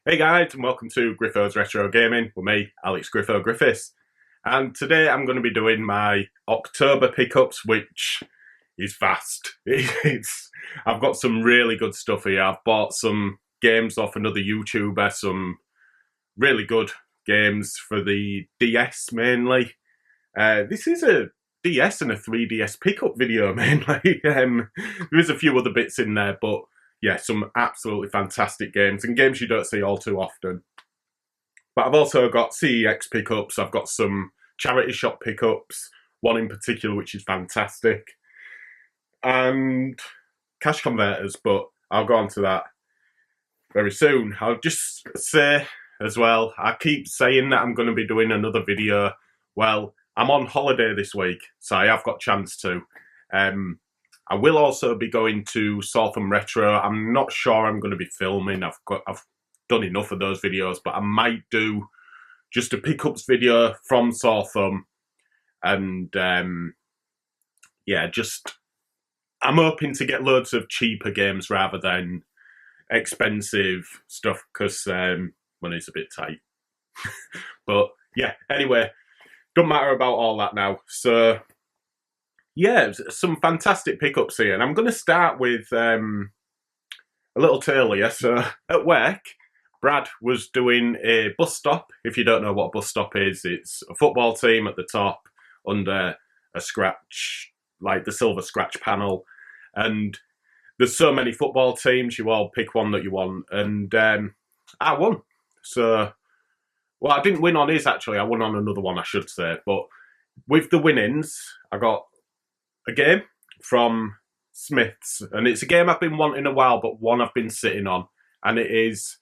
Hey guys, and welcome to Griffo's Retro Gaming with me, Alex Griffo Griffiths. And today I'm going to be doing my October pickups, which is vast. I've got some really good stuff here. I've bought some games off another YouTuber, some really good games for the DS mainly. This is a DS and a 3DS pickup video mainly. There is a few other bits in there, but yeah, some absolutely fantastic games and games you don't see all too often. But I've also got CeX pickups, I've got some charity shop pickups, one in particular which is fantastic, and cash converters, but I'll go on to that very soon. I'll just say as well, I keep saying that I'm going to be doing another video. Well, I'm on holiday this week, so I have got chance to. I will also be going to Southern Retro. I'm not sure I'm going to be filming. I've done enough of those videos, but I might do just a pickups video from Southern. And yeah, I'm hoping to get loads of cheaper games rather than expensive stuff because money's a bit tight. But yeah, anyway, don't matter about all that now. So yeah, some fantastic pickups here. And I'm going to start with a little tale here. So at work, Brad was doing a bus stop. If you don't know what a bus stop is, it's a football team at the top under a scratch, like the silver scratch panel. And there's so many football teams, you all pick one that you want. And I won. So, well, I didn't win on his actually. I won on another one, I should say. But with the winnings, I got a game from Smith's, and it's a game I've been wanting a while, but one I've been sitting on, and it is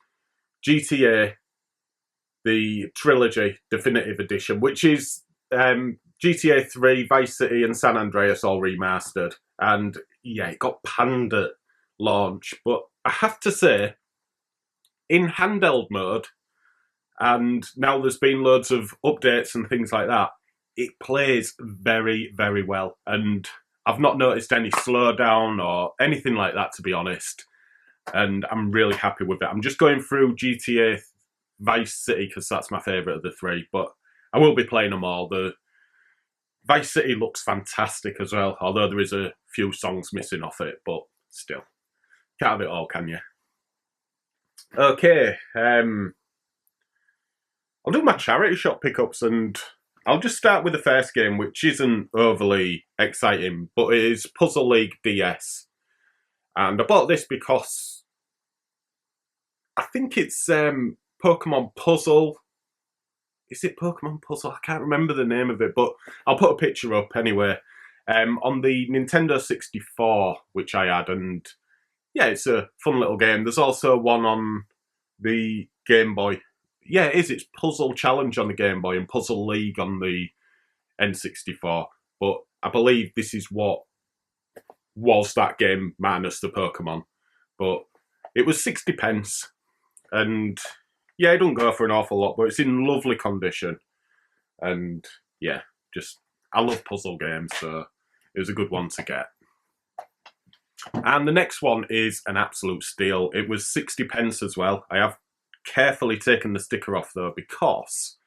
GTA, the Trilogy Definitive Edition, which is GTA 3, Vice City, and San Andreas all remastered. And yeah, it got panned at launch, but I have to say, in handheld mode, and now there's been loads of updates and things like that, it plays very, very well. And I've not noticed any slowdown or anything like that, to be honest. And I'm really happy with it. I'm just going through GTA Vice City because that's my favourite of the three. But I will be playing them all. The Vice City looks fantastic as well, although there is a few songs missing off it. But still, can't have it all, can you? Okay. I'll do my charity shop pickups, and I'll just start with the first game, which isn't overly exciting, but it is Puzzle League DS. And I bought this because I think it's Pokemon Puzzle. Is it Pokemon Puzzle? I can't remember the name of it, but I'll put a picture up anyway. On the Nintendo 64, which I had, and yeah, it's a fun little game. There's also one on the Game Boy. Yeah, it is. It's Puzzle Challenge on the Game Boy and Puzzle League on the N64. But I believe this is what was that game minus the Pokemon. But it was 60p. And yeah, it doesn't go for an awful lot, but it's in lovely condition. And yeah, I love puzzle games, so it was a good one to get. And the next one is an absolute steal. It was 60p as well. I have carefully taken the sticker off though because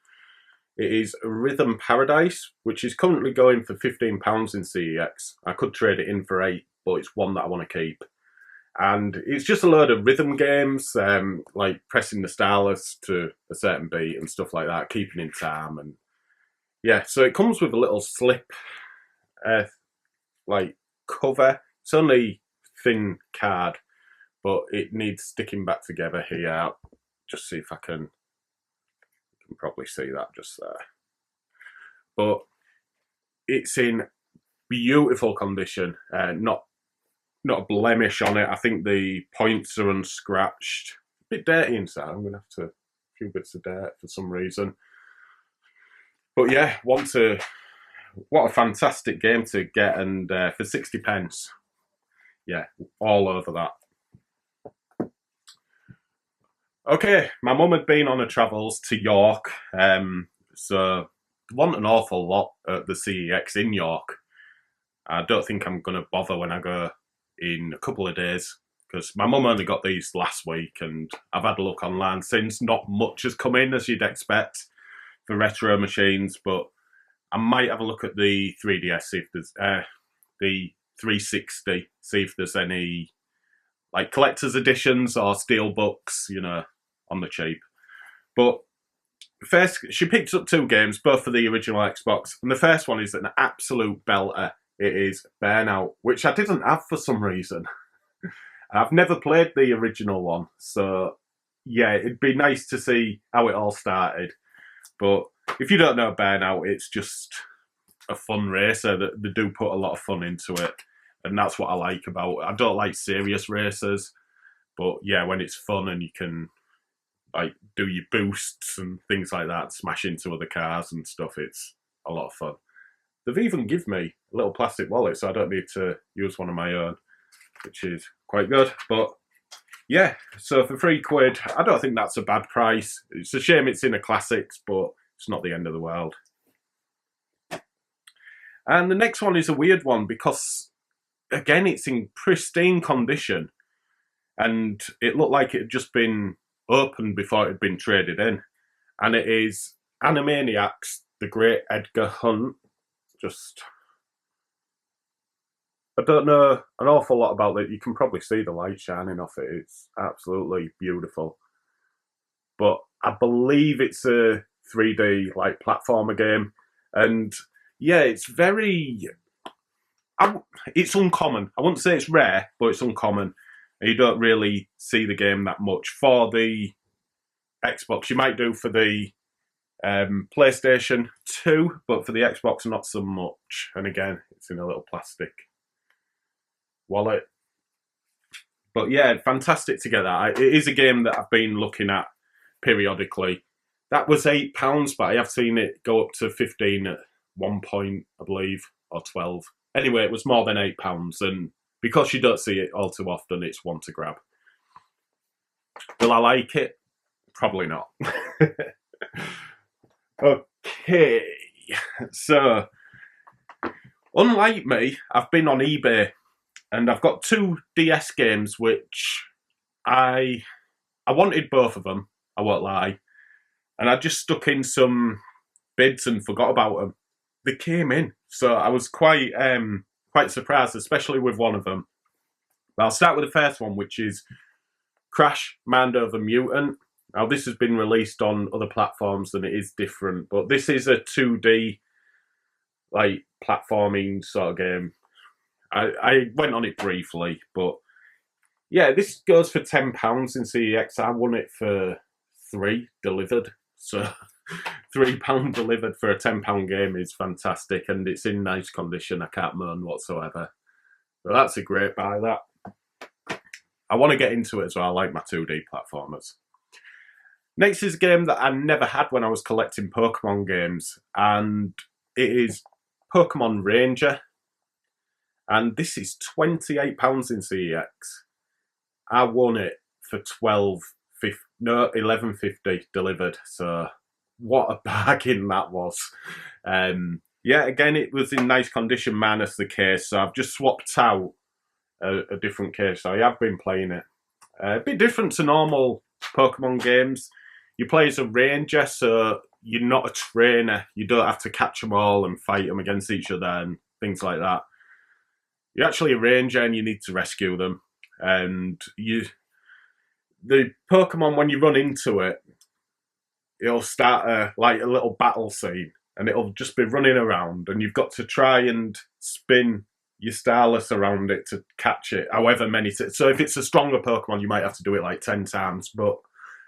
it is Rhythm Paradise, which is currently going for £15 in CEX. I could trade it in for £8, but it's one that I want to keep. And it's just a load of rhythm games, like pressing the stylus to a certain beat and stuff like that, keeping in time. And yeah, so it comes with a little slip, like cover. It's only thin card, but it needs sticking back together here. Just see if I can. You can probably see that just there. But it's in beautiful condition. Not a blemish on it. I think the points are unscratched. A bit dirty inside. I'm gonna have to a few bits of dirt for some reason. But yeah, what a fantastic game to get, and for 60p, yeah, all over that. Okay, my mum had been on her travels to York, so want an awful lot at the CEX in York. I don't think I'm going to bother when I go in a couple of days. because my mum only got these last week, and I've had a look online since. Not much has come in, as you'd expect, for retro machines, but I might have a look at the 3DS, see if there's the 360, see if there's any like collector's editions or steel books, you know, on the cheap. But first, she picked up 2 games, both for the original Xbox, and the first one is an absolute belter. It is Burnout, which I didn't have for some reason. I've never played the original one, so yeah, it'd be nice to see how it all started. But if you don't know Burnout, it's just a fun racer that they do put a lot of fun into it, and that's what I like about it. I don't like serious racers, but yeah, when it's fun and you can like do your boosts and things like that, smash into other cars and stuff, it's a lot of fun. They've even given me a little plastic wallet, so I don't need to use one of my own, which is quite good. But yeah, so for £3, I don't think that's a bad price. It's a shame it's in a classics, but it's not the end of the world. And the next one is a weird one because, again, it's in pristine condition, and it looked like it had just been opened before it had been traded in. And it is Animaniacs, The Great Edgar Hunt. I don't know an awful lot about it. You can probably see the light shining off it. It's absolutely beautiful. But I believe it's a 3D like platformer game. And yeah, it's it's uncommon. I wouldn't say it's rare, but it's uncommon. You don't really see the game that much. For the Xbox, you might do for the PlayStation 2, but for the Xbox, not so much. And again, it's in a little plastic wallet. But yeah, fantastic to get that. It is a game that I've been looking at periodically. That was £8, but I have seen it go up to 15 at one point, I believe, or 12. Anyway, it was more than £8, and because you don't see it all too often, it's one to grab. Will I like it? Probably not. Okay, so unlike me, I've been on eBay and I've got 2 DS games which I wanted both of them, I won't lie, and I just stuck in some bids and forgot about them. They came in, so I was quite surprised, especially with one of them. But I'll start with the first one, which is Crash Mando the Mutant. Now, this has been released on other platforms and it is different, but this is a 2D like platforming sort of game. I went on it briefly, but yeah, this goes for £10 in CEX. I won it for £3 delivered, so £3 delivered for a £10 game is fantastic, and it's in nice condition. I can't moan whatsoever. So that's a great buy, that. I want to get into it as well. I like my 2D platformers. Next is a game that I never had when I was collecting Pokemon games, and it is Pokemon Ranger. And this is £28 in CEX. I won it for £11.50 delivered. So what a bargain that was. Yeah, again, it was in nice condition minus the case. So I've just swapped out a different case. So I have been playing it. A bit different to normal Pokemon games. You play as a ranger, so you're not a trainer. You don't have to catch them all and fight them against each other and things like that. You're actually a ranger and you need to rescue them. And the Pokemon, when you run into it, it'll start a little battle scene, and it'll just be running around, and you've got to try and spin your Starless around it to catch it, however many. So if it's a stronger Pokemon, you might have to do it like 10 times, but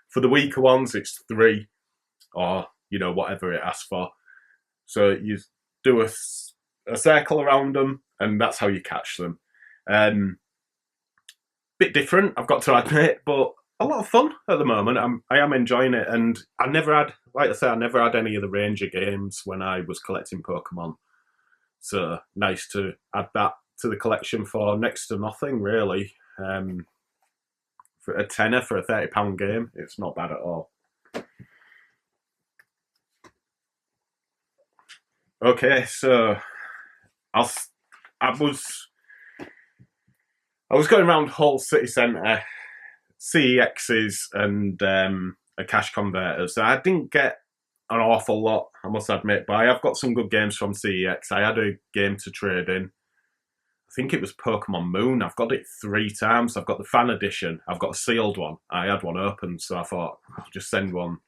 for the weaker ones, it's 3, or, whatever it asks for. So you do a circle around them, and that's how you catch them. Bit different, I've got to admit, but a lot of fun at the moment. I am enjoying it, and I never had any of the Ranger games when I was collecting Pokemon. So nice to add that to the collection for next to nothing, really. For a tenner for a £30 game, it's not bad at all. Okay, so I I was going around Hull City Centre, CEX's and a cash converter. So I didn't get an awful lot, I must admit, but I have got some good games from CEX. I had a game to trade in. I think it was Pokemon Moon. I've got it 3 times. I've got the fan edition. I've got a sealed one. I had one open, so I thought I'll just send one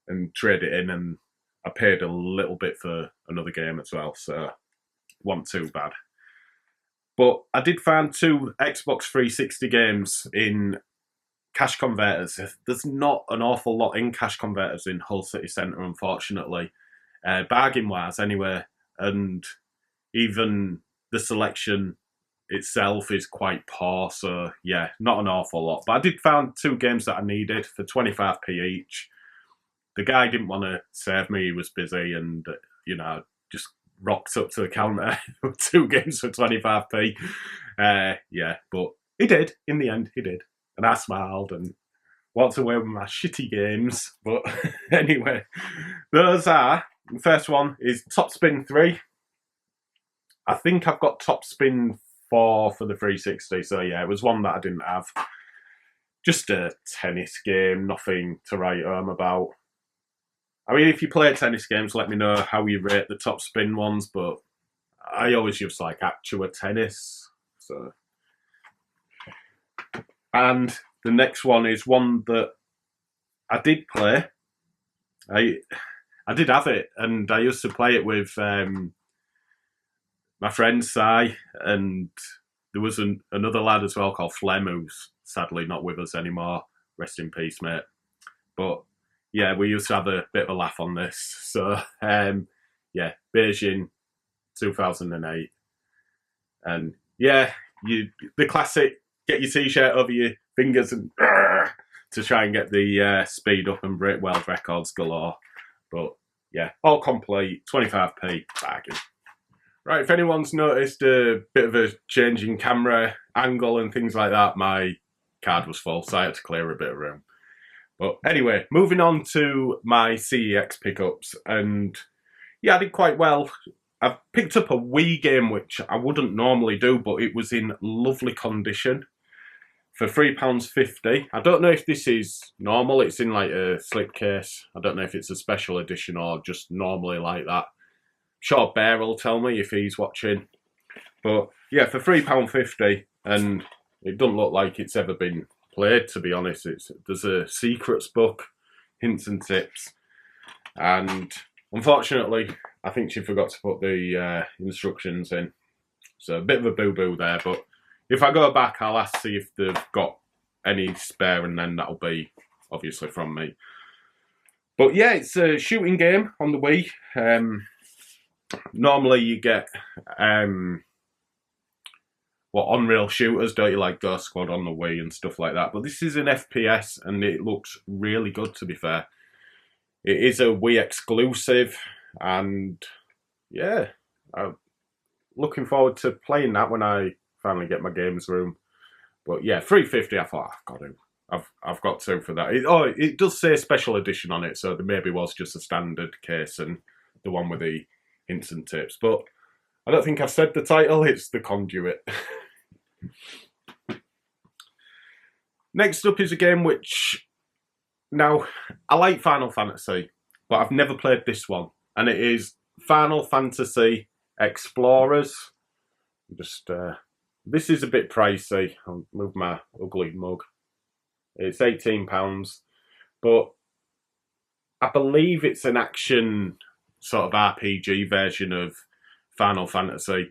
and trade it in. And I paid a little bit for another game as well, so it wasn't too bad. But I did find 2 Xbox 360 games in cash converters. There's not an awful lot in cash converters in Hull City Centre, unfortunately. Bargain-wise, anyway. And even the selection itself is quite poor, so yeah, not an awful lot. But I did find 2 games that I needed for 25p each. The guy didn't want to serve me, he was busy, and just rocked up to the counter with 2 games for 25p. Yeah, but he did, in the end, he did. And I smiled and walked away with my shitty games. But anyway, those are, the first one is Top Spin 3. I think I've got Top Spin 4 for the 360, so yeah, it was one that I didn't have. Just a tennis game, nothing to write home about. I mean, if you play tennis games, let me know how you rate the Top Spin ones, but I always use like Actua Tennis. So, and the next one is one that I did play. I did have it, and I used to play it with my friend Si, and there was another lad as well called Flem, who's sadly not with us anymore. Rest in peace, mate. But yeah, we used to have a bit of a laugh on this. So, yeah, Beijing, 2008. And yeah, the classic, get your t-shirt over your fingers and to try and get the speed up and break world records galore. But yeah, all complete, 25p, bargain. Right, if anyone's noticed a bit of a change in camera angle and things like that, my card was full, so I had to clear a bit of room. But anyway, moving on to my CEX pickups, and yeah, I did quite well. I've picked up a Wii game, which I wouldn't normally do, but it was in lovely condition for £3.50. I don't know if this is normal, it's in like a slipcase. I don't know if it's a special edition or just normally like that. Sure, Bear will tell me if he's watching. But yeah, for £3.50, and it doesn't look like it's ever been played, to be honest. There's a secrets book, hints and tips, and unfortunately, I think she forgot to put the instructions in. So a bit of a boo-boo there, but if I go back, I'll ask see if they've got any spare, and then that'll be obviously from me. But yeah, it's a shooting game on the Wii. Normally you get Unreal shooters, don't you, like Ghost Squad on the Wii and stuff like that. But this is an FPS, and it looks really good, to be fair. It is a Wii exclusive, and yeah, I'm looking forward to playing that when I finally get my games room. But yeah, $3.50, I thought, I've got to for that. It does say special edition on it, so there maybe was just a standard case and the one with the hints and tips. But I don't think I've said the title, it's The Conduit. Next up is a game which, now, I like Final Fantasy, but I've never played this one, and it is Final Fantasy Explorers. This is a bit pricey. I'll move my ugly mug. It's £18, but I believe it's an action sort of RPG version of Final Fantasy.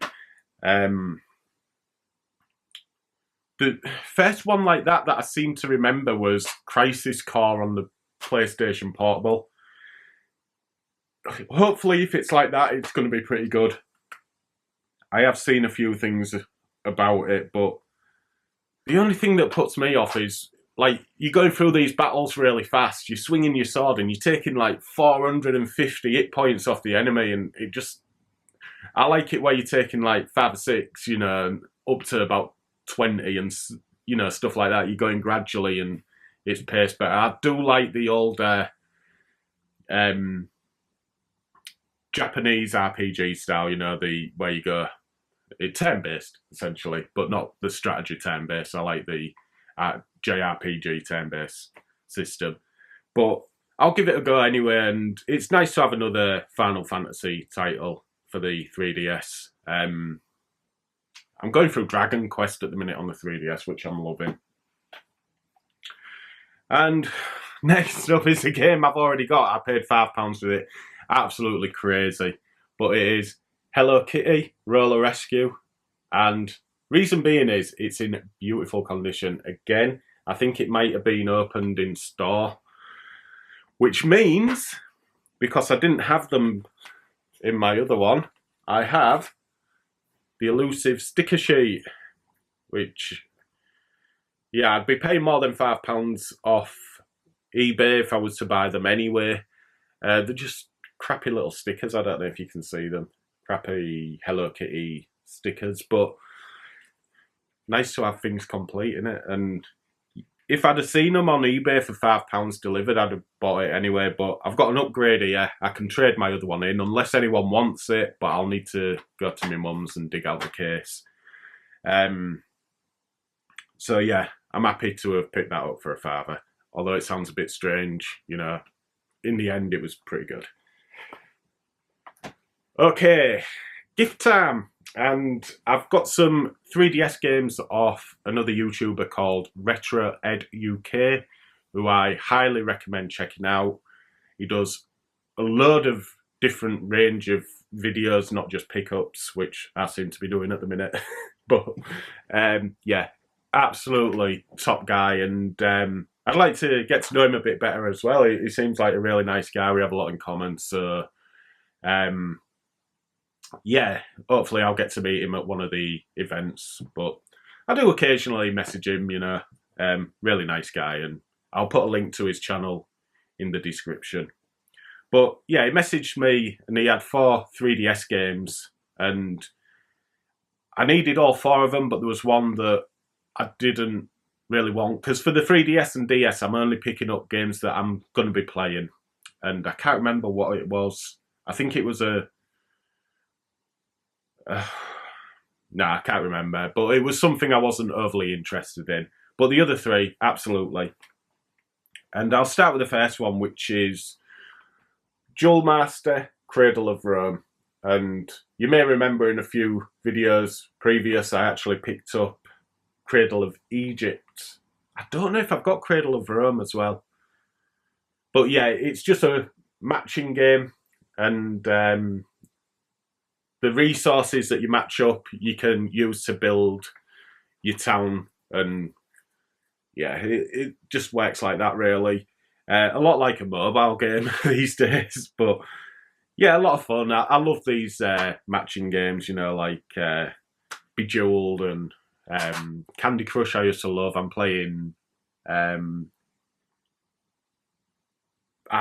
The first one like that I seem to remember was Crisis Core on the PlayStation Portable. Hopefully, if it's like that, it's going to be pretty good. I have seen a few things about it, but the only thing that puts me off is, like, you're going through these battles really fast, you're swinging your sword and you're taking like 450 hit points off the enemy, and it just... I like it where you're taking like 5 or 6, up to about 20 and, stuff like that. You're going gradually and it's paced better. I do like the old Japanese RPG style, where you go It's turn-based, essentially, but not the strategy turn-based. I like the JRPG turn-based system. But I'll give it a go anyway, and it's nice to have another Final Fantasy title for the 3DS. I'm going through Dragon Quest at the minute on the 3DS, which I'm loving. And next up is a game I've already got. I paid £5 for it. Absolutely crazy. But it is Hello Kitty Roller Rescue. And reason being is it's in beautiful condition. Again, I think it might have been opened in store. Which means, because I didn't have them in my other one, I have the elusive sticker sheet. Which, yeah, I'd be paying more than £5 off eBay if I was to buy them anyway. They're just crappy little stickers. I don't know if you can see them. Crappy Hello Kitty stickers, but nice to have things complete, innit? And if I'd have seen them on eBay for £5 delivered, I'd have bought it anyway. But I've got an upgrade here. I can trade my other one in, unless anyone wants it, but I'll need to go to my mum's and dig out the case. So yeah, I'm happy to have picked that up for a £5. Although it sounds a bit strange, you know. In the end, it was pretty good. Okay, gift time. And I've got some 3DS games off another YouTuber called Retro Ed UK, who I highly recommend checking out. He does a load of different range of videos, not just pickups, which I seem to be doing at the minute. But yeah, absolutely top guy. And I'd like to get to know him a bit better as well. He seems like a really nice guy. We have a lot in common. So yeah, hopefully I'll get to meet him at one of the events. But I do occasionally message him, you know. Really nice guy. And I'll put a link to his channel in the description. But yeah, he messaged me and he had 4 3DS games. And I needed all 4 of them, but there was one that I didn't really want. Because for the 3DS and DS, I'm only picking up games that I'm going to be playing. And I can't remember what it was. I think it was a... I can't remember. But it was something I wasn't overly interested in. But the other 3, absolutely. And I'll start with the first one, which is Jewel Master, Cradle of Rome. And you may remember in a few videos previous, I actually picked up Cradle of Egypt. I don't know if I've got Cradle of Rome as well. But yeah, it's just a matching game. And the resources that you match up, you can use to build your town. And yeah, it just works like that, really. A lot like a mobile game these days. But yeah, a lot of fun. I love these matching games, you know, like Bejeweled and Candy Crush I used to love. I'm playing, I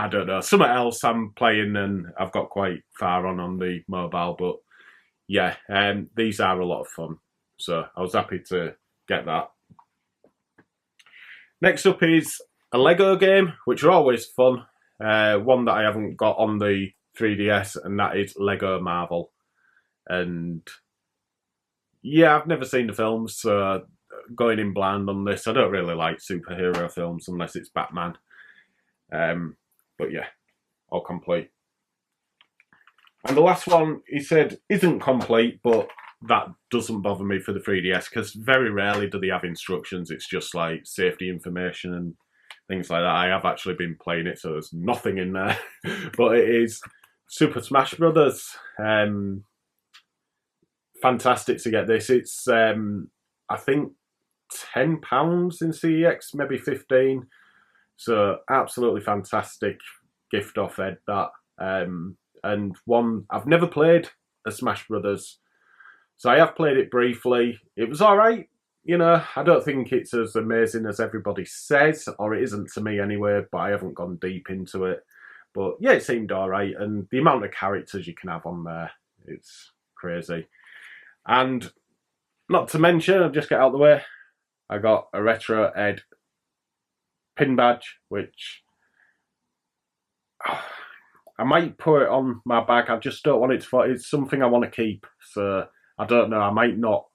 don't know, something else I'm playing and I've got quite far on the mobile. But yeah, these are a lot of fun. So I was happy to get that. Next up is a Lego game, which are always fun. One that I haven't got on the 3DS, and that is Lego Marvel. And yeah, I've never seen the films, so going in blind on this, I don't really like superhero films unless it's Batman. But yeah, all complete. And the last one, he said, isn't complete, but that doesn't bother me for the 3DS, because very rarely do they have instructions. It's just like safety information and things like that. I have actually been playing it, so there's nothing in there. But it is Super Smash Brothers. Fantastic to get this. It's, I think, £10 in CEX, maybe 15. So absolutely fantastic gift off Ed, that. And one, I've never played a Smash Brothers. So I have played it briefly. It was all right. You know, I don't think it's as amazing as everybody says, or it isn't to me anyway, but I haven't gone deep into it. But yeah, it seemed all right. And the amount of characters you can have on there, it's crazy. And not to mention, I'll just get out of the way, I got a Retro Ed pin badge, which I might put it on my bag. I just don't want it to, it's something I want to keep. So I don't know. I might not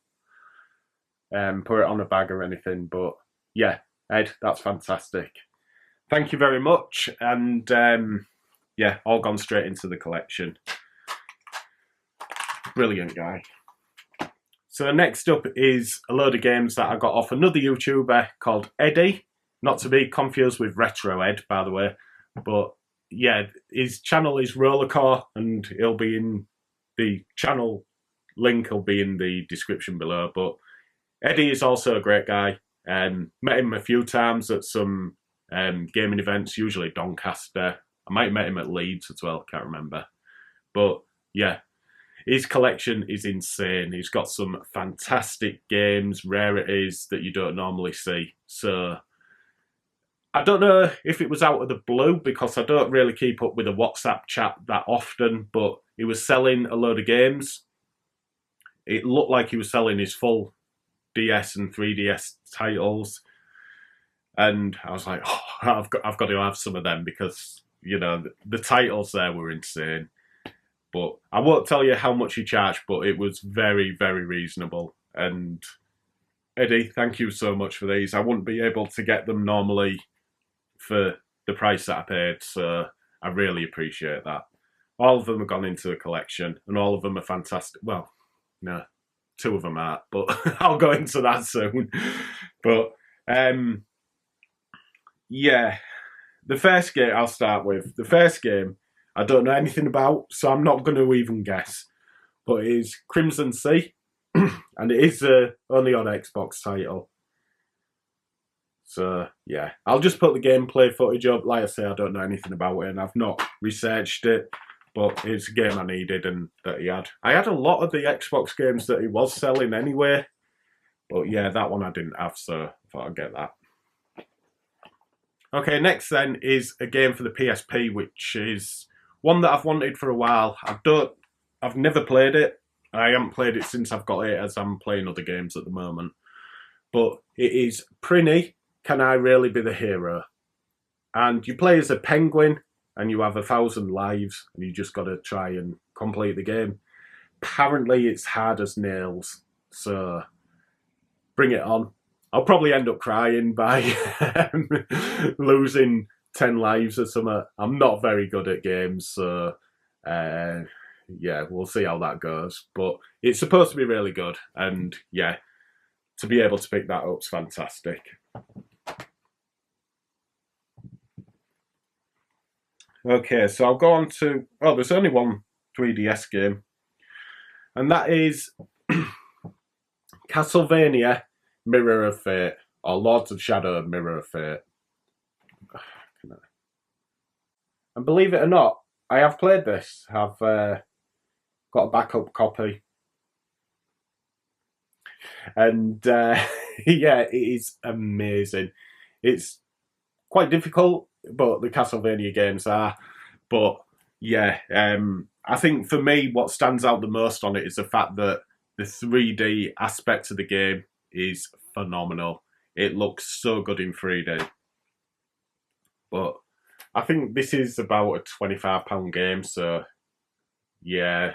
put it on a bag or anything, but yeah, Ed, that's fantastic. Thank you very much, and yeah, all gone straight into the collection. Brilliant guy. So next up is a load of games that I got off another YouTuber called Eddie, not to be confused with Retro Ed, by the way, but yeah, his channel is ROLLERXCORE, and it'll be in the channel link will be in the description below. But Eddie is also a great guy. Met him a few times at some gaming events, usually Doncaster. I might have met him at Leeds as well, can't remember. But yeah, his collection is insane. He's got some fantastic games, rarities that you don't normally see. So I don't know if it was out of the blue, because I don't really keep up with a WhatsApp chat that often, but he was selling a load of games. It looked like he was selling his full DS and 3DS titles. And I was like, oh, I've got to have some of them, because, you know, the titles there were insane. But I won't tell you how much he charged, but it was very, very reasonable. And Eddie, thank you so much for these. I wouldn't be able to get them normally for the price that I paid, so I really appreciate that. All of them have gone into the collection, and all of them are fantastic. Well, no, 2 of them aren't, but I'll go into that soon. But yeah, the first game I'll start with. The first game I don't know anything about, so I'm not going to even guess. But it is Crimson Sea, and it is only on Xbox title. So yeah, I'll just put the gameplay footage up. Like I say, I don't know anything about it, and I've not researched it. But it's a game I needed and that he had. I had a lot of the Xbox games that he was selling anyway. But yeah, that one I didn't have, so I thought I'd get that. Okay, next then is a game for the PSP, which is one that I've wanted for a while. I've never played it. I haven't played it since I've got it, as I'm playing other games at the moment. But it is Prinny, Can I Really Be the Hero? And you play as a penguin, and you have 1,000 lives, and you just got to try and complete the game. Apparently it's hard as nails, so bring it on. I'll probably end up crying by losing 10 lives or something. I'm not very good at games, so yeah, we'll see how that goes. But it's supposed to be really good, and yeah, to be able to pick that up is fantastic. Okay, so I'll go on to, well, there's only one 3DS game, and that is Castlevania Mirror of Fate, or Lords of Shadow Mirror of Fate. And believe it or not, I have played this. I've got a backup copy. And yeah, it is amazing. It's quite difficult, but the Castlevania games are. But yeah, I think for me, what stands out the most on it is the fact that the 3D aspect of the game is phenomenal. It looks so good in 3D. But I think this is about a £25 game, so yeah,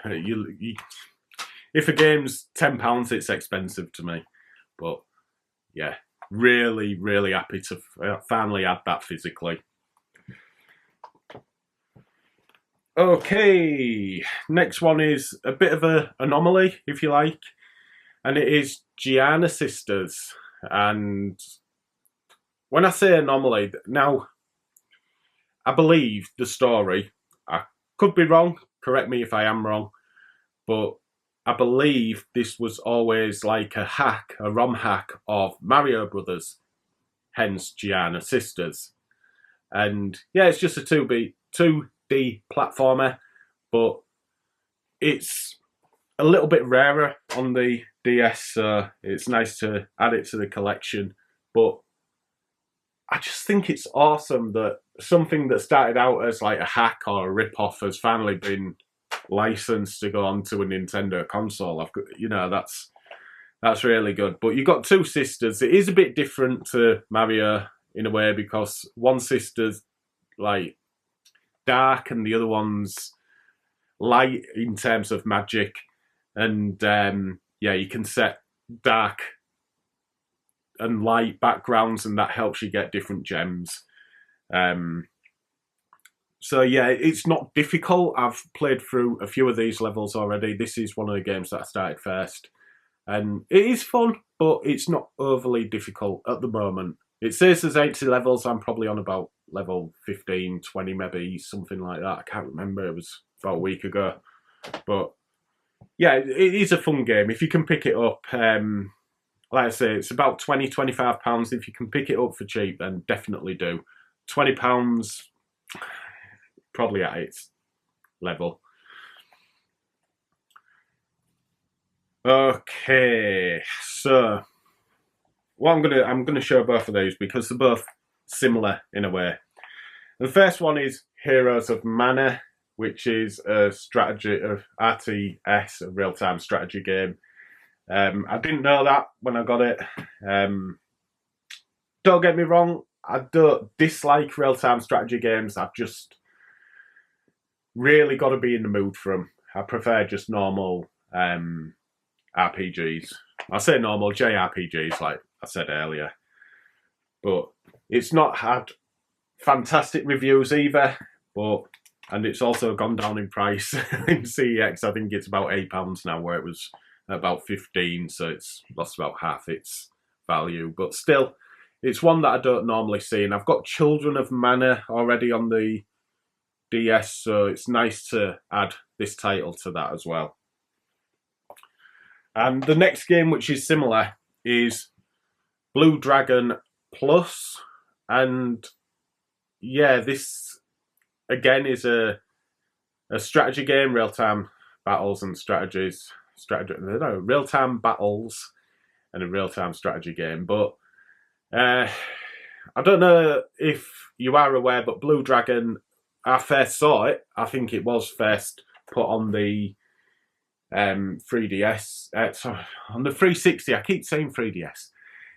if a game's £10, it's expensive to me. But yeah, really, really happy to finally add that physically. Okay, next one is a bit of an anomaly, if you like, and it is Gianna Sisters. And when I say anomaly, now, I believe the story, I could be wrong, correct me if I am wrong, but I believe this was always like a hack, a ROM hack of Mario Brothers, hence Gianna Sisters. And yeah, it's just a 2D platformer, but it's a little bit rarer on the DS, so it's nice to add it to the collection. But I just think it's awesome that something that started out as like a hack or a rip-off has finally been licensed to go onto a Nintendo console. That's really good. But you've got 2 sisters. It is a bit different to Mario in a way, because one sister's like dark and the other one's light in terms of magic. and yeah, you can set dark and light backgrounds, and that helps you get different gems. So yeah, it's not difficult. I've played through a few of these levels already. This is one of the games that I started first, and it is fun, but it's not overly difficult at the moment. It says there's 80 levels. I'm probably on about level 15, 20 maybe, something like that. I can't remember. It was about a week ago. But yeah, it is a fun game. If you can pick it up, like I say, it's about £20, £25. If you can pick it up for cheap, then definitely do. £20, probably at its level. Okay, so well, I'm gonna show both of these because they're both similar in a way. The first one is Heroes of Mana, which is a strategy of RTS, a real-time strategy game. I didn't know that when I got it. Don't get me wrong, I don't dislike real-time strategy games. I've just really got to be in the mood for them. I prefer just normal RPGs. I say normal JRPGs, like I said earlier. But it's not had fantastic reviews either, and it's also gone down in price. In CeX, I think it's about £8 now, where it was about 15, so it's lost about half its value. But still, it's one that I don't normally see, and I've got Children of Mana already on the DS, so it's nice to add this title to that as well. And the next game, which is similar, is Blue Dragon Plus, and yeah, this again is a strategy game, real-time battles and strategies. Real-time battles and a real-time strategy game. But I don't know if you are aware, but Blue Dragon, I first saw it. I think it was first put on the 3DS. Sorry, on the 360. I keep saying 3DS.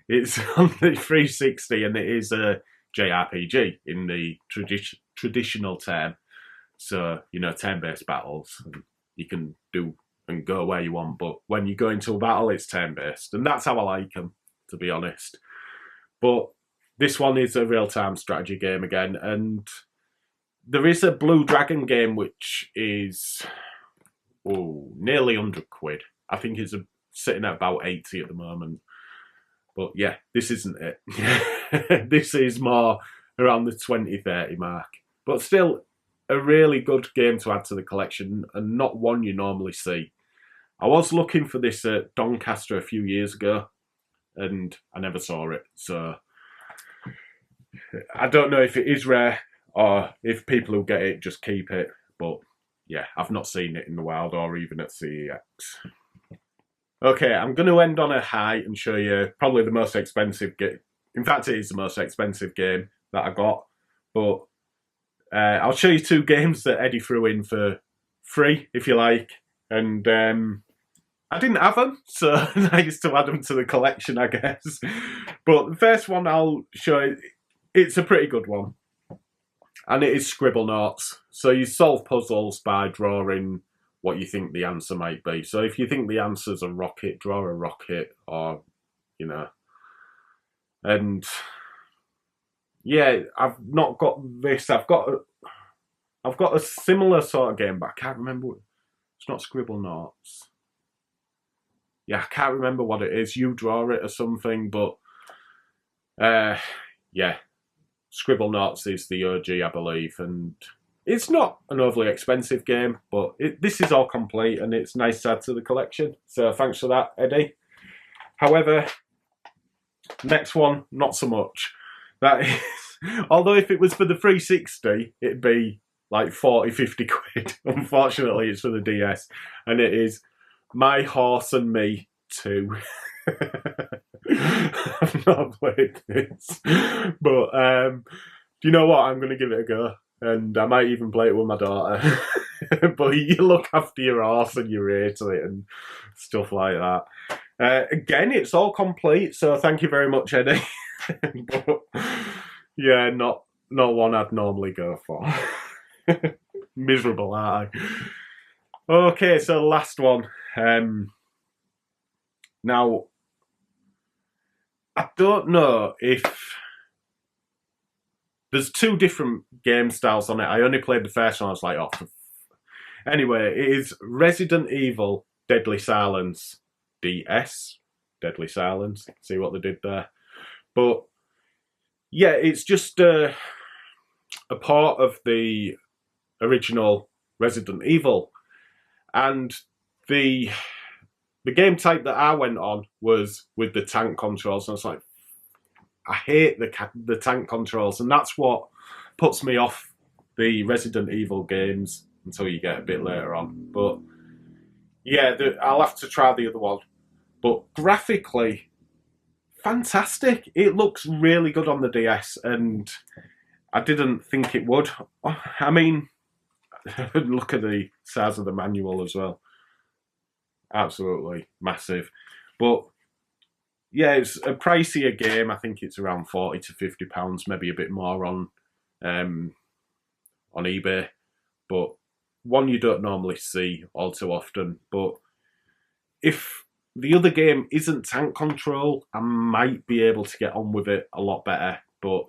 It's on the 360, and it is a JRPG in the traditional term. So, you know, turn-based battles. And you can do and go where you want, but when you go into a battle, it's turn-based. And that's how I like them, to be honest. But this one is a real-time strategy game again, and there is a Blue Dragon game which is nearly £100. I think it's sitting at about 80 at the moment. But yeah, this isn't it. This is more around the 20-30 mark. But still, a really good game to add to the collection, and not one you normally see. I was looking for this at Doncaster a few years ago, and I never saw it. So I don't know if it is rare, or if people who get it just keep it. But yeah, I've not seen it in the wild or even at CeX. Okay, I'm going to end on a high and show you probably the most expensive game. In fact, it is the most expensive game that I got. But I'll show you two games that Eddie threw in for free, if you like. And I didn't have them, so I used to add them to the collection, I guess. But the first one I'll show you, it's a pretty good one. And it is Scribblenauts. So you solve puzzles by drawing what you think the answer might be. So if you think the answer's a rocket, draw a rocket, or, you know. And yeah, I've not got this. I've got a similar sort of game, but I can't remember. It's not Scribblenauts. Yeah, I can't remember what it is. You draw it or something, but yeah, Scribblenauts is the OG, I believe, and it's not an overly expensive game, but this is all complete, and it's nice to add to the collection. So thanks for that, Eddie. However, next one, not so much. That is, although if it was for the 360, it'd be like 40, 50 quid. Unfortunately, it's for the DS, and it is My Horse and Me 2. I've not played this, but do you know what? I'm going to give it a go, and I might even play it with my daughter. But you look after your horse and you rate it and stuff like that. Again, it's all complete, so thank you very much, Eddie. But yeah, not one I'd normally go for. Miserable, aren't I? Okay, so last one. Now, I don't know if there's two different game styles on it. I only played the first one. I was like, oh. Anyway, it is Resident Evil Deadly Silence DS. Deadly Silence. See what they did there. But yeah, it's just a part of the original Resident Evil. And the game type that I went on was with the tank controls. And I was like, I hate the tank controls. And that's what puts me off the Resident Evil games until you get a bit later on. But yeah, I'll have to try the other one. But graphically, fantastic. It looks really good on the DS, and I didn't think it would. I mean, look at the size of the manual as well. Absolutely massive. But yeah, it's a pricier game. I think it's around £40 to £50, maybe a bit more on eBay. But one you don't normally see all too often. But if the other game isn't tank control, I might be able to get on with it a lot better. But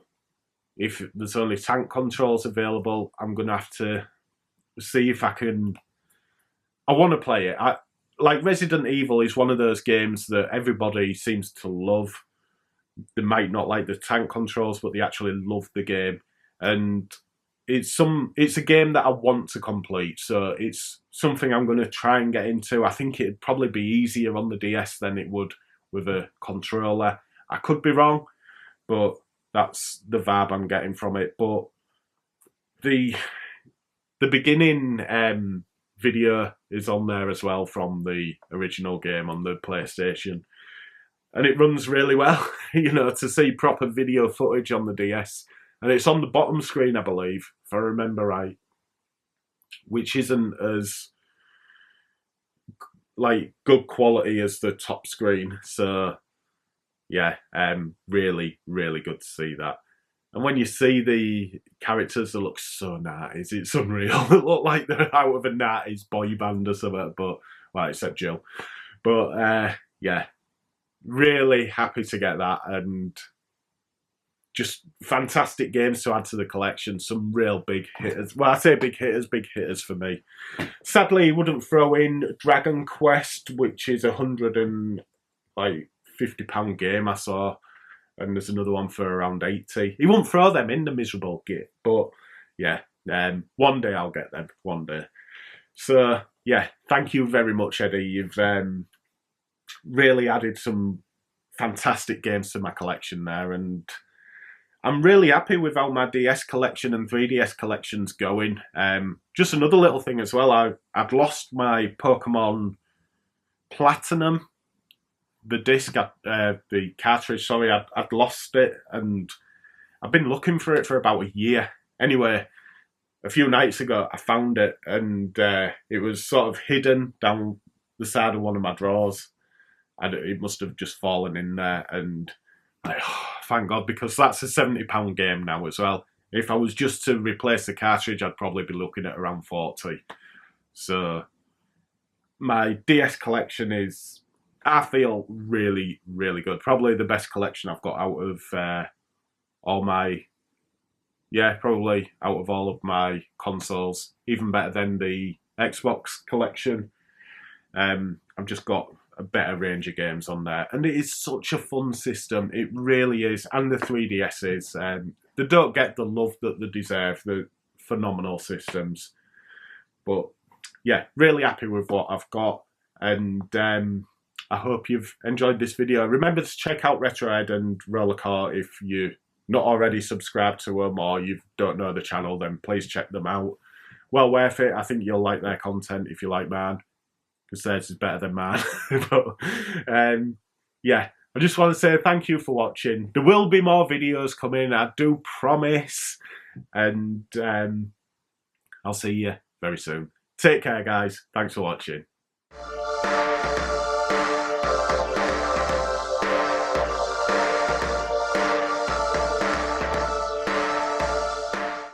if there's only tank controls available, I'm going to have to see if I can. I want to play it. Like Resident Evil is one of those games that everybody seems to love. They might not like the tank controls, but they actually love the game. And it's a game that I want to complete, so it's something I'm going to try and get into. I think it'd probably be easier on the DS than it would with a controller. I could be wrong, but that's the vibe I'm getting from it. But the beginning video is on there as well from the original game on the PlayStation, and it runs really well. You know, to see proper video footage on the DS. And it's on the bottom screen, I believe, if I remember right, which isn't as like good quality as the top screen. So yeah, really, really good to see that. And when you see the characters, they look so nice. It's unreal. They look like they're out of a 90s boy band or something, but well, except Jill. But yeah, really happy to get that, and just fantastic games to add to the collection. Some real big hitters. Well, I say big hitters for me. Sadly, he wouldn't throw in Dragon Quest, which is £150 game I saw, and there's another one for around 80. He won't throw them in, the miserable git. But yeah, one day I'll get them. One day. So yeah, thank you very much, Eddie. You've really added some fantastic games to my collection there, and I'm really happy with how my DS collection and 3DS collection's going. Just another little thing as well, I'd lost my Pokemon Platinum, the disc, the cartridge, sorry, I'd lost it, and I've been looking for it for about a year. Anyway, a few nights ago, I found it, and it was sort of hidden down the side of one of my drawers, and it must have just fallen in there, and thank God, because that's a £70 game now as well. If I was just to replace the cartridge, I'd probably be looking at around 40. So my DS collection is, I feel, really, really good. Probably the best collection I've got out of all my, probably out of all of my consoles. Even better than the Xbox collection. I've just got a better range of games on there, and it is such a fun system. It really is, and the 3DSs, they don't get the love that they deserve. They're phenomenal systems, but yeah, really happy with what I've got, and I hope you've enjoyed this video. Remember to check out Retrohead and ROLLERCORE if you're not already subscribed to them or you don't know the channel. Then please check them out. Well worth it. I think you'll like their content if you like mine, because theirs is better than mine. But yeah, I just want to say thank you for watching. There will be more videos coming, I do promise. And I'll see you very soon. Take care, guys. Thanks for watching.